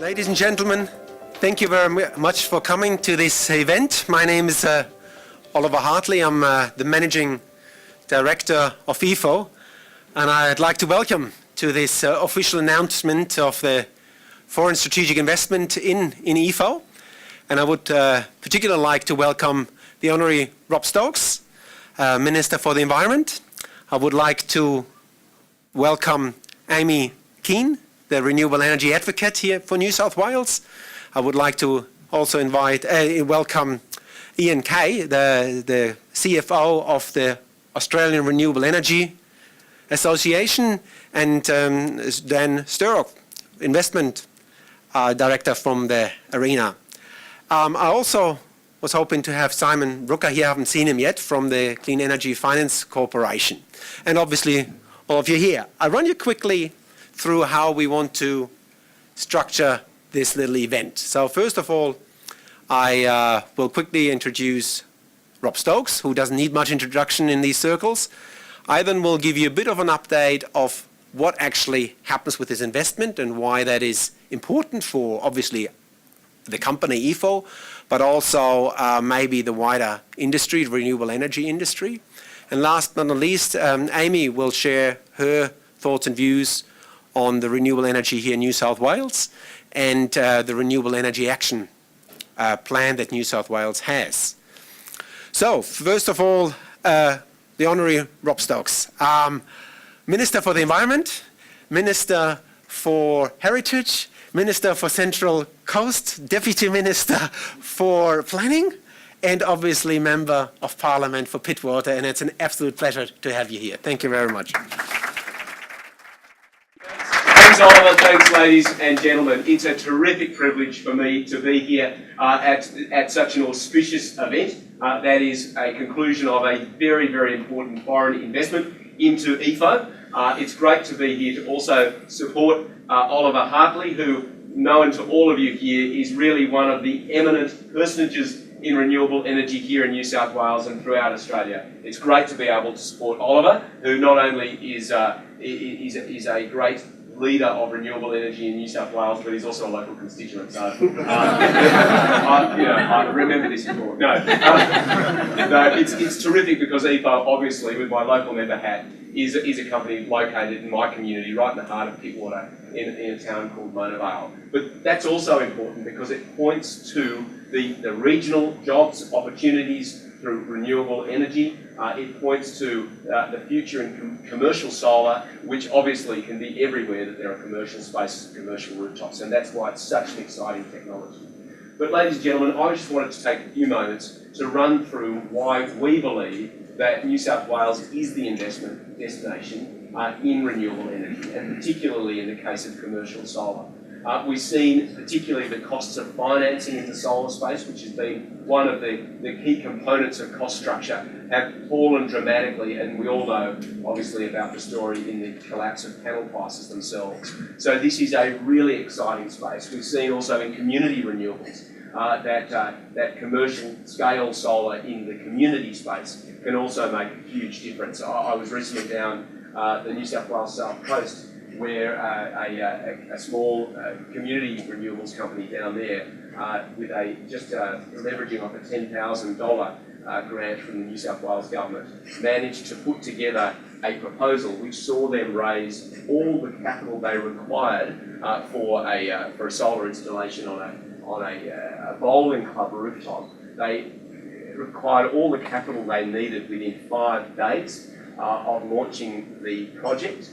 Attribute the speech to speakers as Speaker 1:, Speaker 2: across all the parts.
Speaker 1: Ladies and gentlemen, thank you very much for coming to this event. My name is Oliver Hartley. I'm the Managing Director of Epho, and I'd like to welcome to this official announcement of the foreign strategic investment in Epho. And I would particularly like to welcome the Honorary Rob Stokes, Minister for the Environment. I would like to welcome Amy Kean, the renewable energy advocate here for New South Wales. I would like to also welcome Ian Kay, the CFO of the Australian Renewable Energy Association, and Dan Sturrock, Investment Director from the arena. I also was hoping to have Simon Brooker here, I haven't seen him yet, from the Clean Energy Finance Corporation. And obviously all of you here. I'll run you quickly through how we want to structure this little event. So first of all, I will quickly introduce Rob Stokes, who doesn't need much introduction in these circles. I then will give you a bit of an update of what actually happens with this investment and why that is important for, obviously, the company Epho, but also maybe the wider industry, the renewable energy industry. And last but not least, Amy will share her thoughts and views on the renewable energy here in New South Wales and the renewable energy action plan that New South Wales has. So, first of all, the Honorary Rob Stokes, Minister for the Environment, Minister for Heritage, Minister for Central Coast, Deputy Minister for Planning, and obviously Member of Parliament for Pittwater, and it's an absolute pleasure to have you here. Thank you very much.
Speaker 2: Thanks, Oliver. Thanks, ladies and gentlemen. It's a terrific privilege for me to be here at such an auspicious event. That is a conclusion of a very, very important foreign investment into Epho. It's great to be here to also support Oliver Hartley, who, known to all of you here, is really one of the eminent personages in renewable energy here in New South Wales and throughout Australia. It's great to be able to support Oliver, who not only is a great leader of renewable energy in New South Wales, but he's also a local constituent. So, I remember this before. No, it's terrific because Epho, obviously, with my local member hat, is a company located in my community, right in the heart of Pittwater, in a town called Mona Vale. But that's also important because it points to the regional jobs opportunities through renewable energy. It points to the future in commercial solar, which obviously can be everywhere that there are commercial spaces, commercial rooftops, and that's why it's such an exciting technology. But ladies and gentlemen, I just wanted to take a few moments to run through why we believe that New South Wales is the investment destination in renewable energy, and particularly in the case of commercial solar. We've seen particularly the costs of financing in the solar space, which has been one of the key components of cost structure, have fallen dramatically, and we all know obviously about the story in the collapse of panel prices themselves. So this is a really exciting space. We've seen also in community renewables that commercial scale solar in the community space can also make a huge difference. I was recently down the New South Wales South Coast, where a small community renewables company down there, with leveraging off a $10,000 grant from the New South Wales government, managed to put together a proposal which saw them raise all the capital they required for a solar installation on a bowling club rooftop. They required all the capital they needed within 5 days of launching the project.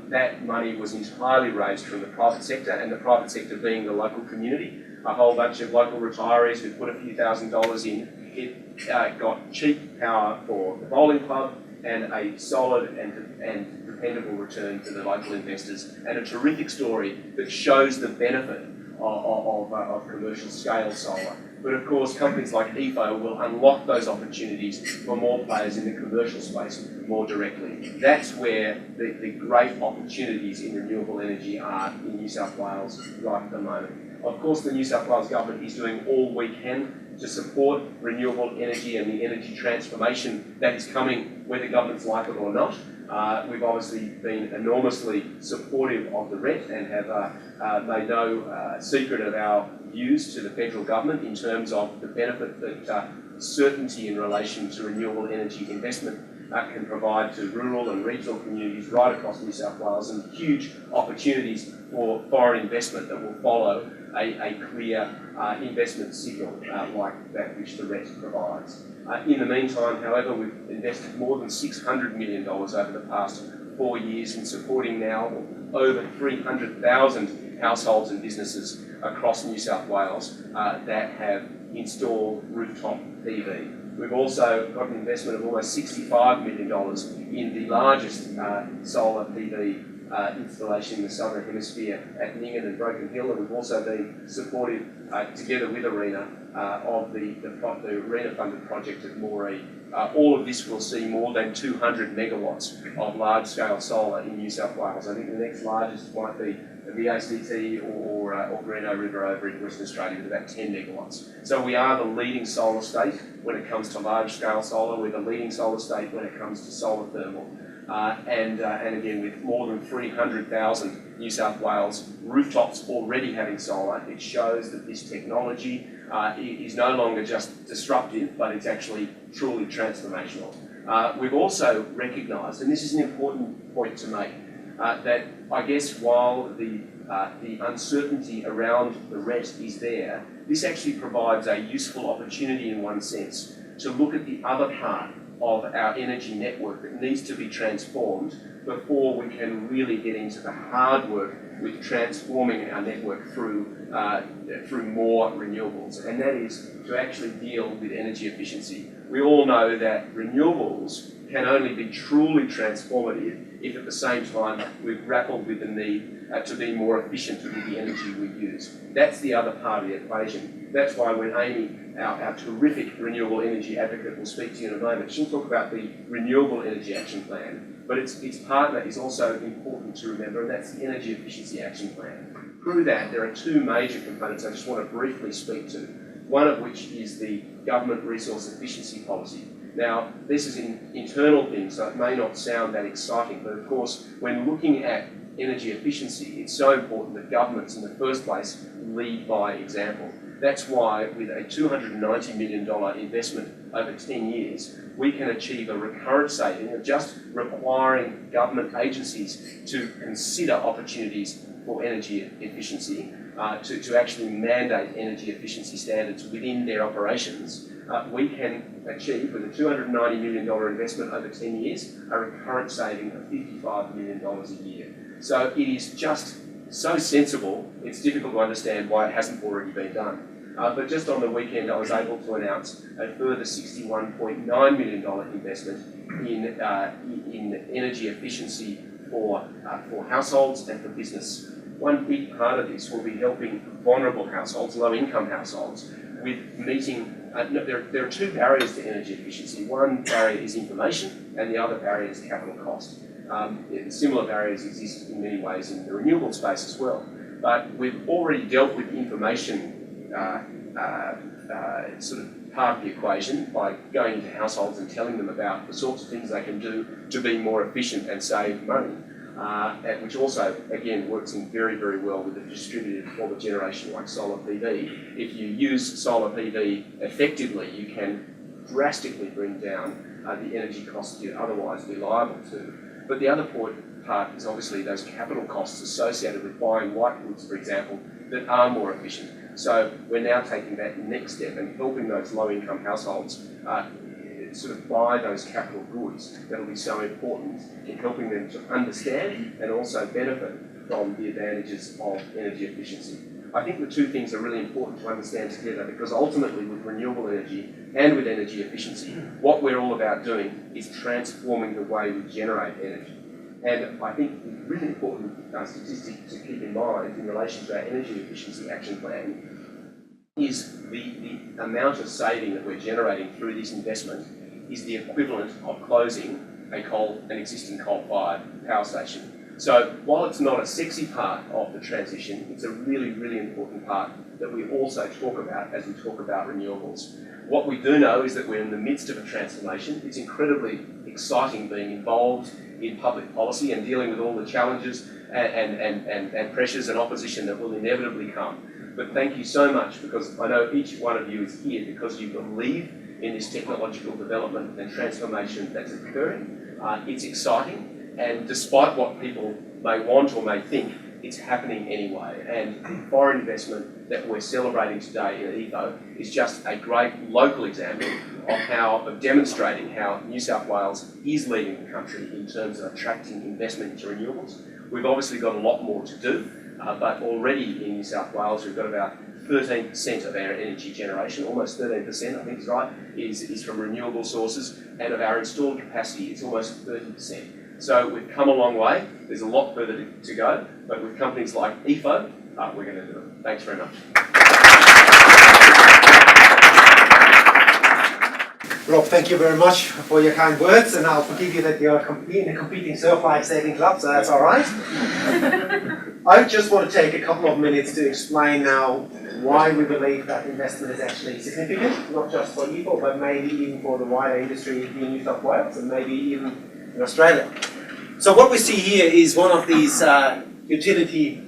Speaker 2: That money was entirely raised from the private sector, and the private sector being the local community, a whole bunch of local retirees who put a few $1,000s in. It got cheap power for the bowling club and a solid and dependable return to the local investors, and a terrific story that shows the benefit of commercial scale solar. But of course, companies like Epho will unlock those opportunities for more players in the commercial space more directly. That's where the great opportunities in renewable energy are in New South Wales right at the moment. Of course, the New South Wales government is doing all we can to support renewable energy and the energy transformation that is coming, whether governments like it or not. We've obviously been enormously supportive of the RET and have made no secret of our views to the federal government in terms of the benefit that certainty in relation to renewable energy investment can provide to rural and regional communities right across New South Wales, and huge opportunities for foreign investment that will follow a clear investment signal like that which the RET provides. In the meantime, however, we've invested more than $600 million over the past 4 years in supporting now over 300,000 households and businesses across New South Wales that have installed rooftop PV. We've also got an investment of almost $65 million in the largest solar PV installation in the Southern Hemisphere at Ningen and Broken Hill, and we've also been supportive, together with ARENA, of the ARENA-funded project at Moree. All of this will see more than 200 megawatts of large-scale solar in New South Wales. I think the next largest might be the ACT or Greeno River over in Western Australia with about 10 megawatts. So we are the leading solar state when it comes to large-scale solar. We're the leading solar state when it comes to solar thermal. And again, with more than 300,000 New South Wales rooftops already having solar, it shows that this technology is no longer just disruptive, but it's actually truly transformational. We've also recognised, and this is an important point to make, that I guess while the uncertainty around the RET is there, this actually provides a useful opportunity in one sense to look at the other part of our energy network that needs to be transformed before we can really get into the hard work with transforming our network through more renewables, and that is to actually deal with energy efficiency. We all know that renewables can only be truly transformative if at the same time we've grappled with the need to be more efficient with the energy we use. That's the other part of the equation. That's why when Amy, our terrific renewable energy advocate, will speak to you in a moment, she'll talk about the Renewable Energy Action Plan, but its partner is also important to remember, and that's the Energy Efficiency Action Plan. Through that, there are two major components I just want to briefly speak to, one of which is the Government Resource Efficiency Policy. Now, this is an internal thing, so it may not sound that exciting, but of course, when looking at energy efficiency, it's so important that governments in the first place lead by example. That's why with a $290 million investment over 10 years, we can achieve a recurrent saving of just requiring government agencies to consider opportunities for energy efficiency, to actually mandate energy efficiency standards within their operations. We can achieve, with a $290 million investment over 10 years, a recurrent saving of $55 million a year. So it is just so sensible, it's difficult to understand why it hasn't already been done. But just on the weekend, I was able to announce a further $61.9 million investment in energy efficiency for households and for business. One big part of this will be helping vulnerable households, low-income households, with meeting. There are two barriers to energy efficiency. One barrier is information, and the other barrier is capital cost. Similar barriers exist in many ways in the renewable space as well. But we've already dealt with the information sort of part of the equation by going into households and telling them about the sorts of things they can do to be more efficient and save money, which also, again, works in very, very well with a distributed form of generation like solar PV. If you use solar PV effectively, you can drastically bring down the energy costs you'd otherwise be liable to. But the other part is obviously those capital costs associated with buying white goods, for example, that are more efficient. So we're now taking that next step and helping those low-income households sort of buy those capital goods that will be so important in helping them to understand and also benefit from the advantages of energy efficiency. I think the two things are really important to understand together, because ultimately with renewable energy and with energy efficiency, what we're all about doing is transforming the way we generate energy. And I think the really important statistic to keep in mind in relation to our energy efficiency action plan is the amount of saving that we're generating through this investment is the equivalent of closing an existing coal-fired power station. So while it's not a sexy part of the transition, it's a really, really important part that we also talk about as we talk about renewables. What we do know is that we're in the midst of a transformation. It's incredibly exciting being involved in public policy and dealing with all the challenges and pressures and opposition that will inevitably come. But thank you so much, because I know each one of you is here because you believe in this technological development and transformation that's occurring. It's exciting, and despite what people may want or may think, it's happening anyway. And foreign investment that we're celebrating today in Epho is just a great local example of demonstrating how New South Wales is leading the country in terms of attracting investment into renewables. We've obviously got a lot more to do, but already in New South Wales we've got about 13% of our energy generation, almost 13% I think is right, is from renewable sources, and of our installed capacity it's almost 30%. So we've come a long way. There's a lot further to go, but with companies like Epho, we're going to do it. Thanks very much.
Speaker 1: Rob, thank you very much for your kind words, and I'll forgive you that you're in a competing surf life saving club, so that's all right. I just want to take a couple of minutes to explain now why we believe that investment is actually significant, not just for Epho, but maybe even for the wider industry in New South Wales and maybe even in Australia. So what we see here is one of these utility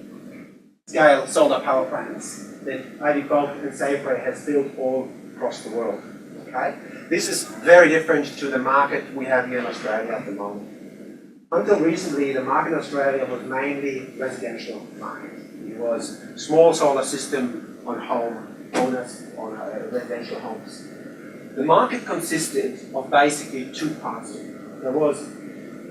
Speaker 1: scale solar power plants that Epho and Safeway has built all across the world. Okay? This is very different to the market we have here in Australia at the moment. Until recently, the market in Australia was mainly residential market. It was small solar system on home owners, on residential homes. The market consisted of basically two parts. There was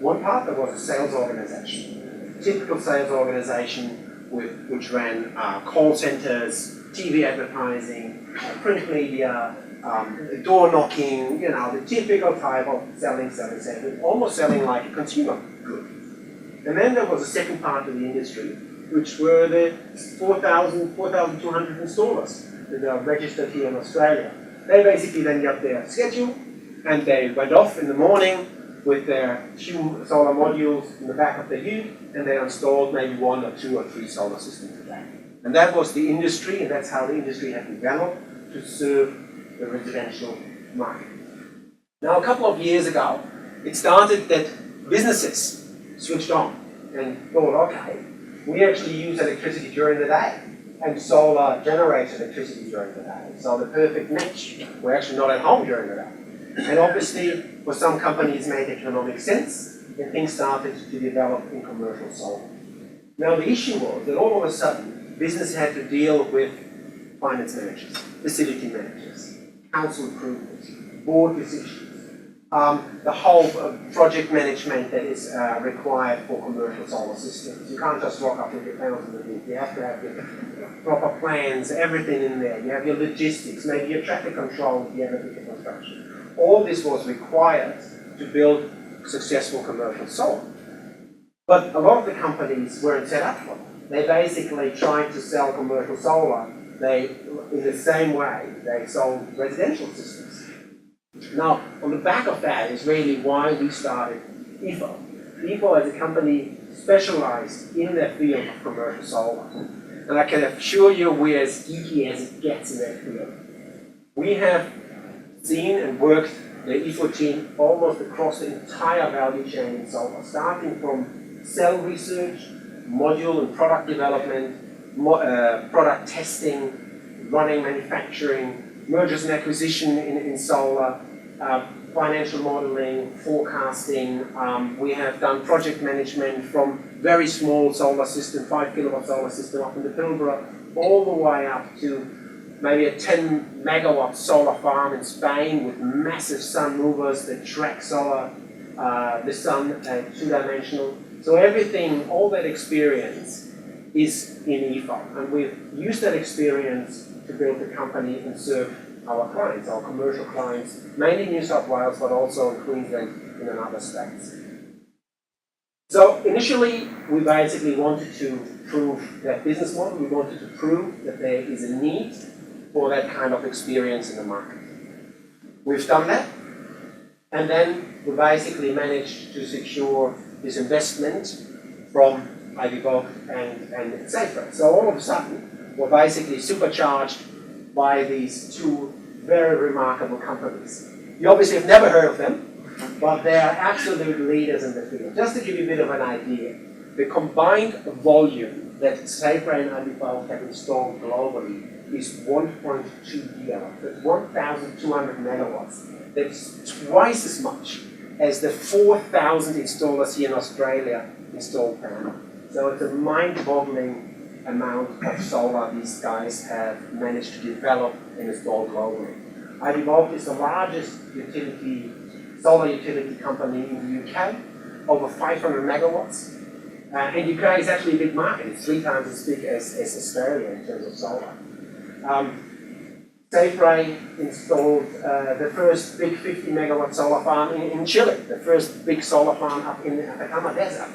Speaker 1: one part that was a sales organization, typical sales organization which ran call centers, TV advertising, print media, door knocking, you know, the typical type of selling, almost selling like a consumer good. And then there was a second part of the industry, which were the 4,200 installers that are registered here in Australia. They basically then got their schedule, and they went off in the morning with their few solar modules in the back of the ute, and they installed maybe 1 or 2 or 3 solar systems a day. And that was the industry, and that's how the industry had developed to serve the residential market. Now, a couple of years ago, it started that businesses switched on and thought, okay, we actually use electricity during the day, and solar generates electricity during the day. So the perfect match. We're actually not at home during the day. And obviously, for some companies, it made economic sense, and things started to develop in commercial solar. Now, the issue was that all of a sudden, business had to deal with finance managers, facility managers, council approvals, board decisions, the whole project management that is required for commercial solar systems. You can't just rock up with your panels in the roof. You have to have your proper plans, everything in there. You have your logistics, maybe your traffic control if you have a bit of construction. All this was required to build successful commercial solar. But a lot of the companies weren't set up for it. They basically tried to sell commercial solar. In the same way, they sold residential systems. Now, on the back of that is really why we started Epho. Epho as a company specialized in the field of commercial solar. And I can assure you we're as geeky as it gets in that field. We have seen and worked the Epho team almost across the entire value chain in solar, starting from cell research, module and product development, product testing, running manufacturing, mergers and acquisition in solar, financial modeling, forecasting. We have done project management from very small solar system, 5 kilowatt solar system up in the Pilbara, all the way up to maybe a 10 megawatt solar farm in Spain with massive sun movers that track solar, the sun, two-dimensional. So everything, all that experience is in Epho, and we've used that experience to build the company and serve our clients, our commercial clients, mainly in New South Wales, but also in Queensland and in other states. So initially, we basically wanted to prove that business model. We wanted to prove that there is a need for that kind of experience in the market. We've done that, and then we basically managed to secure this investment from Epho and Safeway. So all of a sudden, we're basically supercharged by these two very remarkable companies. You obviously have never heard of them, but they are absolute leaders in the field. Just to give you a bit of an idea, the combined volume that Safeway and Epho have installed globally is 1.2 gigawatts. That's 1,200 megawatts. That's twice as much as the 4,000 installers here in Australia install per annum. So it's a mind-boggling amount of solar these guys have managed to develop and install globally. Epho is the largest solar utility company in the UK, over 500 megawatts. And UK is actually a big market. It's 3 times as big as Australia in terms of solar. Safeway installed the first big 50 megawatt solar farm in Chile, the first big solar farm up in the Atacama Desert,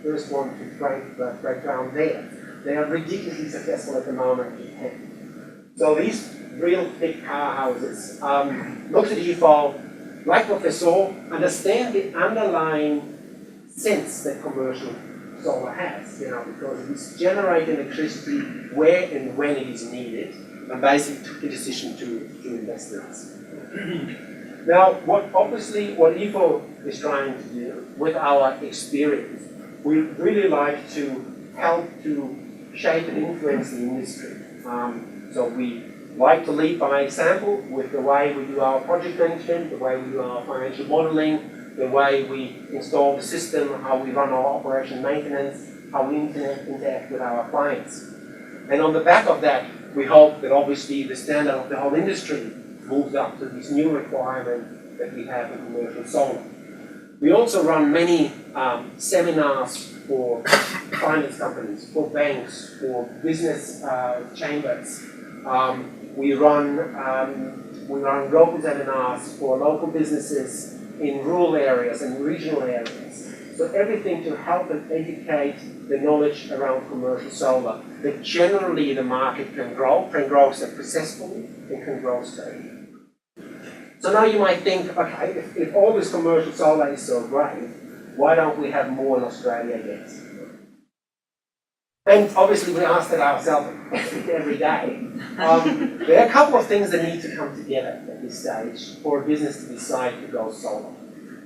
Speaker 1: first one to break ground there. They are ridiculously successful at the moment in Japan. So these real big powerhouses looked at Epho, like what they saw, understand the underlying sense that commercial solar has, because it is generating electricity where and when it is needed, and basically took the decision to invest in us. Now, what Epho is trying to do with our experience, we really like to help to shape and influence the industry. So we like to lead by example with the way we do our project management, the way we do our financial modeling, the way we install the system, how we run our operation maintenance, how we interact with our clients. And on the back of that, we hope that obviously the standard of the whole industry moves up to this new requirement that we have in commercial solar. We also run many seminars for finance companies, for banks, for business chambers. We run local seminars for local businesses in rural areas and regional areas. So everything to help and educate the knowledge around commercial solar, that generally the market can grow successfully, and can grow steadily. So now you might think, okay, if all this commercial solar is so great, why don't we have more in Australia yet? And obviously we ask that ourselves every day. There are a couple of things that need to come together at this stage for a business to decide to go solar.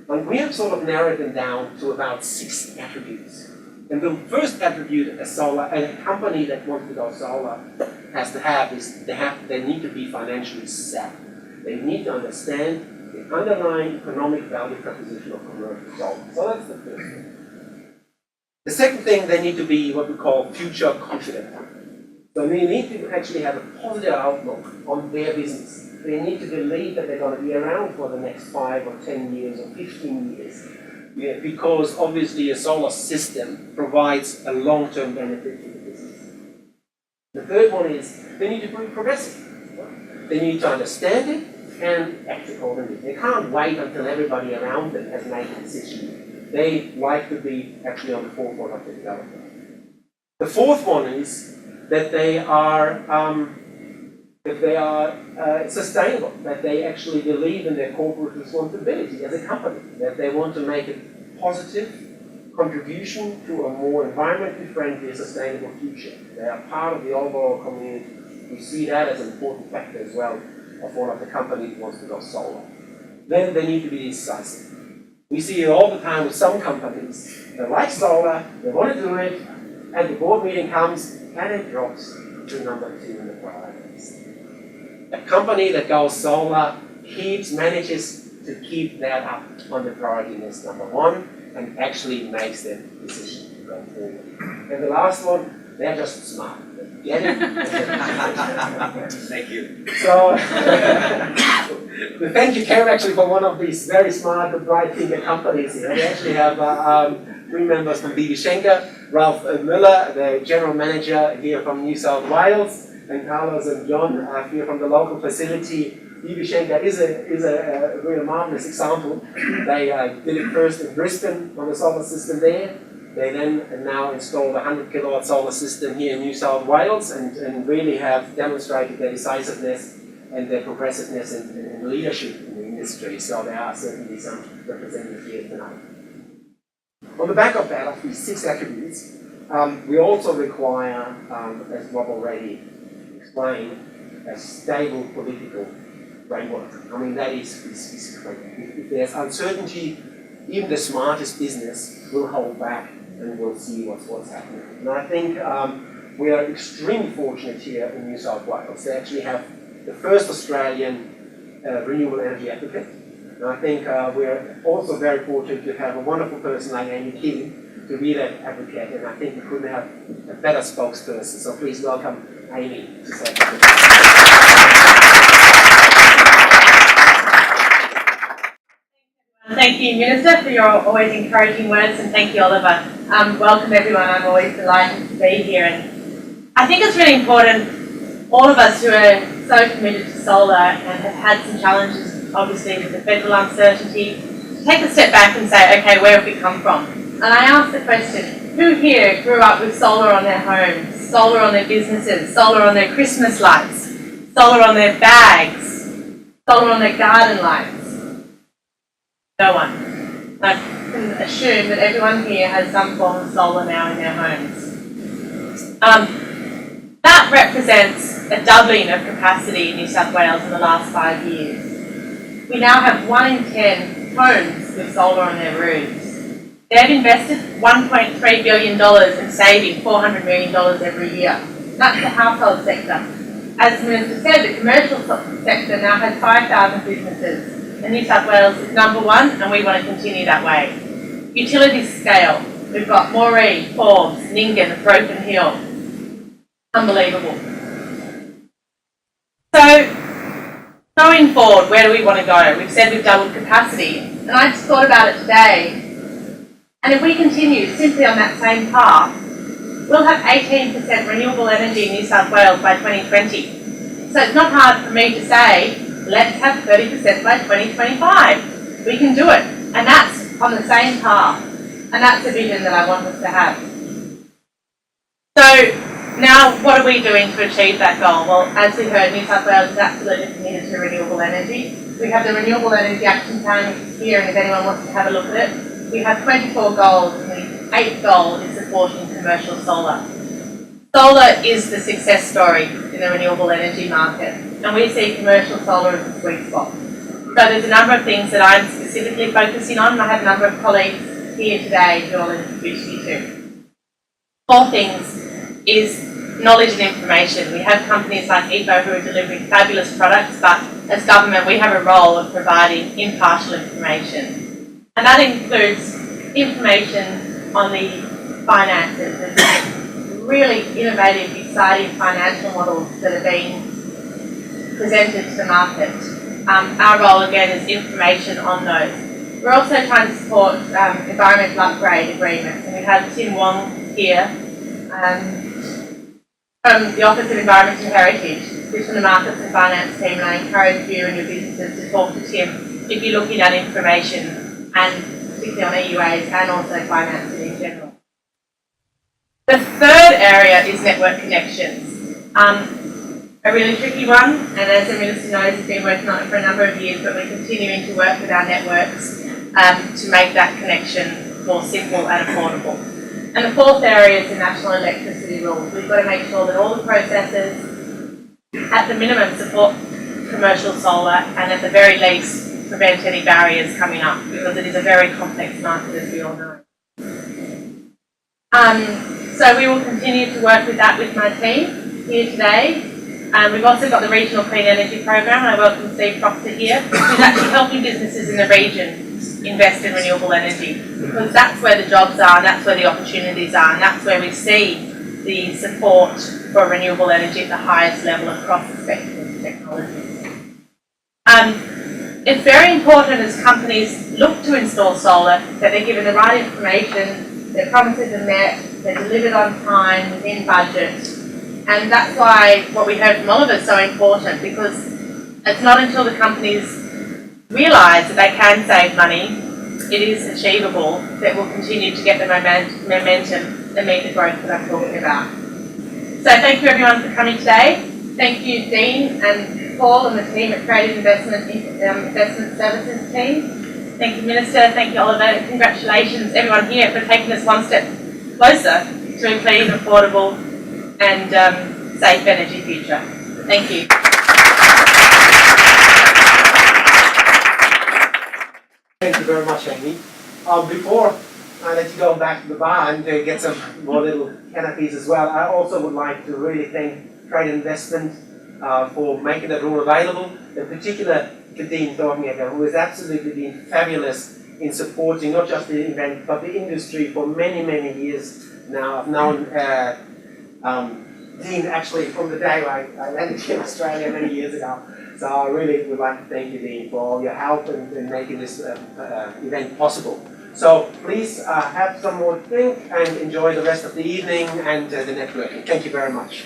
Speaker 1: And we have sort of narrowed them down to about 6 attributes. And the first attribute a company that wants to go solar has to have is they need to be financially savvy. They need to understand the underlying economic value proposition of commercial solar. So that's the first thing. The second thing, they need to be what we call future confident. So they need to actually have a positive outlook on their business. They need to believe that they're going to be around for the next 5 or 10 years or 15 years. Yeah, because obviously a solar system provides a long-term benefit to the business. The third one is they need to be progressive. They need to understand it and act accordingly. They can't wait until everybody around them has made a decision. They like to be actually on the forefront of the development. The fourth one is that they are sustainable, that they actually believe in their corporate responsibility as a company, that they want to make a positive contribution to a more environmentally friendly, sustainable future. They are part of the overall community. We see that as an important factor as well of one of the companies who wants to go solar. Then they need to be decisive. We see it all the time with some companies. They like solar, they want to do it, and the board meeting comes and it drops to number 2 in the priority list. A company that goes solar manages to keep that up on the priority list number 1 and actually makes the decision to go forward. And the last one, they're just smart. They get it.
Speaker 2: Thank you.
Speaker 1: So, thank you, Karen, actually, for one of these very smart and bright thinking companies here. We actually have 3 members from BB Schenker, Ralph Müller, the general manager here from New South Wales, and Carlos and John are here from the local facility. BB Schenker is a real marvelous example. They did it first in Brisbane on the solar system there. They then now installed a 100 kilowatt solar system here in New South Wales and really have demonstrated their decisiveness and their progressiveness and leadership in the industry. So there are certainly some representatives here tonight. On the back of that, of these 6 attributes, we also require, as Rob already explained, a stable political framework. I mean, that is great. If there's uncertainty, even the smartest business will hold back and will see what's happening. And I think we are extremely fortunate here in New South Wales. They actually have the first Australian renewable energy advocate. And I think we're also very fortunate to have a wonderful person like Kean to be that advocate. And I think we couldn't have a better spokesperson. So please welcome Amy to say
Speaker 3: Thank you, Minister, for your always encouraging words, and thank you, Oliver. Welcome, everyone. I'm always delighted to be here. And I think it's really important, all of us who are so committed to solar and have had some challenges, obviously, with the federal uncertainty, to take a step back and say, okay, where have we come from? And I ask the question, who here grew up with solar on their homes, solar on their businesses, solar on their Christmas lights, solar on their bags, solar on their garden lights? No one. I can assume that everyone here has some form of solar now in their homes. That represents a doubling of capacity in New South Wales in the last 5 years. We now have 1 in 10 homes with solar on their roofs. They've invested $1.3 billion and saving $400 million every year. That's the household sector. As the Minister said, the commercial sector now has 5,000 businesses. And New South Wales is number 1, and we want to continue that way. Utility scale, we've got Moree, Forbes, Nyngan, Broken Hill. Unbelievable. So, going forward, where do we want to go? We've said we've doubled capacity, and I just thought about it today. And if we continue simply on that same path, we'll have 18% renewable energy in New South Wales by 2020. So it's not hard for me to say, let's have 30% by 2025. We can do it. And that's on the same path. And that's the vision that I want us to have. So now what are we doing to achieve that goal? Well, as we heard, New South Wales is absolutely committed to renewable energy. We have the Renewable Energy Action Plan, which is here, and if anyone wants to have a look at it, we have 24 goals, and the 8th goal is supporting commercial solar. Solar is the success story in the renewable energy market, and we see commercial solar as a sweet spot. So there's a number of things that I'm specifically focusing on, and I have a number of colleagues here today who I'll introduce you to. 4 things is knowledge and information. We have companies like Epho who are delivering fabulous products, but as government we have a role of providing impartial information. And that includes information on the finances. There's really innovative, exciting financial models that are being presented to the market. Our role again is information on those. We're also trying to support environmental upgrade agreements, and we have Tim Wong here from the Office of Environment and Heritage, who's from the Markets and Finance team, and I encourage you and your businesses to talk to Tim if you're looking at information, and particularly on EUAs and also financing in general. The third area is network connections. A really tricky one, and as the Minister knows, we've been working on it for a number of years, but we're continuing to work with our networks to make that connection more simple and affordable. And the 4th area is the national electricity rules. We've got to make sure that all the processes, at the minimum, support commercial solar, and at the very least, prevent any barriers coming up, because it is a very complex market, as we all know. So we will continue to work with that with my team here today. We've also got the Regional Clean Energy Program, and I welcome Steve Proctor here, who's actually helping businesses in the region invest in renewable energy, because that's where the jobs are, and that's where the opportunities are, and that's where we see the support for renewable energy at the highest level across the spectrum of technologies. It's very important as companies look to install solar that they're given the right information, their promises are met, they're delivered on time, within budget. And that's why what we heard from Oliver is so important, because it's not until the companies realise that they can save money, it is achievable, that we'll continue to get the momentum and meet the growth that I'm talking about. So thank you everyone for coming today. Thank you Dean and Paul and the team at Trade Investment Services team. Thank you Minister, thank you Oliver, and congratulations everyone here for taking us one step closer to a clean, affordable and safe energy future. Thank you.
Speaker 1: Thank you very much, Amy. Before I let you go back to the bar and get some more little canopies as well, I also would like to really thank Trade Investment for making that room available, in particular Kean, who has absolutely been fabulous in supporting not just the event but the industry for many, many years now. I've known Dean actually from the day I landed in Australia many years ago. So I really would like to thank you, Dean, for all your help in making this event possible. So please have some more drink and enjoy the rest of the evening and the networking. Thank you very much.